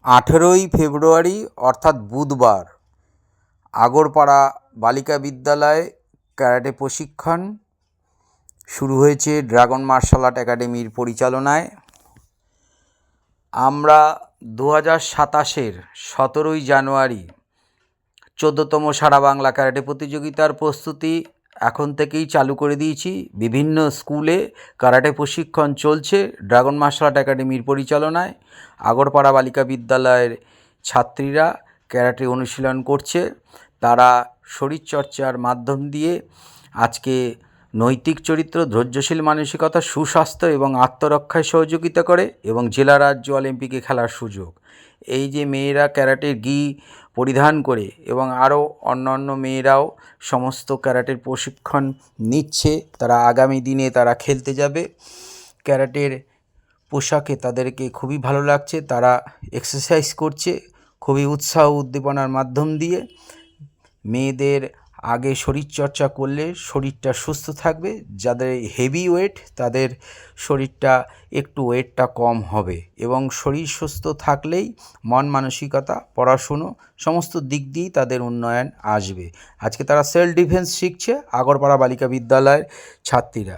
18ই ফেব্রুয়ারি অর্থাৎ বুধবার আগরপাড়া বালিকা বিদ্যালয়ে ক্যারাটে প্রশিক্ষণ শুরু হয়েছে ড্রাগন মার্শাল আর্ট একাডেমির পরিচালনায়। আমরা 2027-এর 17ই জানুয়ারি 14তম সারা বাংলা ক্যারাটে প্রতিযোগিতার প্রস্তুতি এখন থেকেই চালু করে দিয়েছি। বিভিন্ন স্কুলে ক্যারাটে প্রশিক্ষণ চলছে ড্রাগন মার্শাল আর্ট একাডেমির পরিচালনায়। আগরপাড়া বালিকা বিদ্যালয়ের ছাত্রীরা ক্যারাটে অনুশীলন করছে। তারা শরীরচর্চার মাধ্যম দিয়ে আজকে নৈতিক চরিত্র, ধৈর্যশীল মানসিকতা, সুস্বাস্থ্য এবং আত্মরক্ষায় সহযোগিতা করে এবং জেলা রাজ্য অলিম্পিকে খেলার সুযোগ। এই যে মেয়েরা ক্যারাটের গি পরিধান করে এবং আরও অন্যান্য মেয়েরাও সমস্ত ক্যারাটের প্রশিক্ষণ নিচ্ছে, তারা আগামী দিনে তারা খেলতে যাবে। ক্যারাটের পোশাকে তাদেরকে খুবই ভালো লাগছে, তারা এক্সারসাইজ করছে খুবই উৎসাহ উদ্দীপনার মাধ্যম দিয়ে। মেয়েদের আগে শরীরচর্চা করলে শরীরটা সুস্থ থাকবে, যাদের হেভি ওয়েট তাদের শরীরটা একটু ওয়েটটা কম হবে এবং শরীর সুস্থ থাকলেই মন মানসিকতা, পড়াশুনো সমস্ত দিক দিয়েই তাদের উন্নয়ন আসবে। আজকে তারা সেলফ ডিফেন্স শিখছে আগরপাড়া বালিকা বিদ্যালয়ের ছাত্রীরা।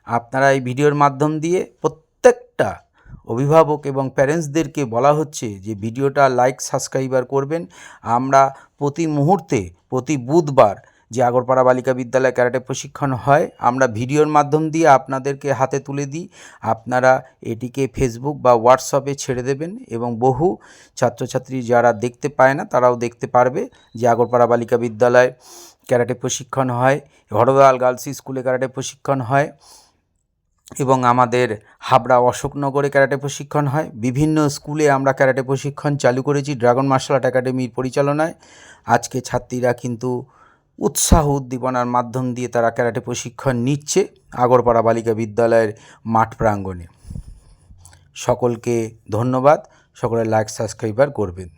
আপনারা এই ভিডিওর মাধ্যম দিয়ে প্রত্যেকটা অভিভাবক এবং প্যারেন্টসদেরকে বলা হচ্ছে যে ভিডিওটা লাইক সাবস্ক্রাইবার করবেন। আমরা প্রতি মুহূর্তে প্রতি বুধবার যে আগরপাড়া বালিকা বিদ্যালয়ে ক্যারাটে প্রশিক্ষণ হয় আমরা ভিডিওর মাধ্যম দিয়ে আপনাদেরকে হাতে তুলে দিই। আপনারা এটিকে ফেসবুক বা হোয়াটসঅ্যাপে ছেড়ে দেবেন এবং বহু ছাত্রছাত্রী যারা দেখতে পায় না তারাও দেখতে পারবে যে আগরপাড়া বালিকা বিদ্যালয়ে ক্যারাটে প্রশিক্ষণ হয়, হরদাল গার্লস স্কুলে ক্যারাটে প্রশিক্ষণ হয় এবং আমাদের হাবড়া অশোকনগরে ক্যারাটে প্রশিক্ষণ হয়। বিভিন্ন স্কুলে আমরা ক্যারাটে প্রশিক্ষণ চালু করেছি ড্রাগন মার্শাল আর্ট একাডেমির পরিচালনায়। আজকে ছাত্রীরা কিন্তু উৎসাহ উদ্দীপনার মাধ্যম দিয়ে তারা ক্যারাটে প্রশিক্ষণ নিচ্ছে আগরপাড়া বালিকা বিদ্যালয়ের মাঠ প্রাঙ্গণে। সকলকে ধন্যবাদ, সকলে লাইক সাবস্ক্রাইবার করবেন।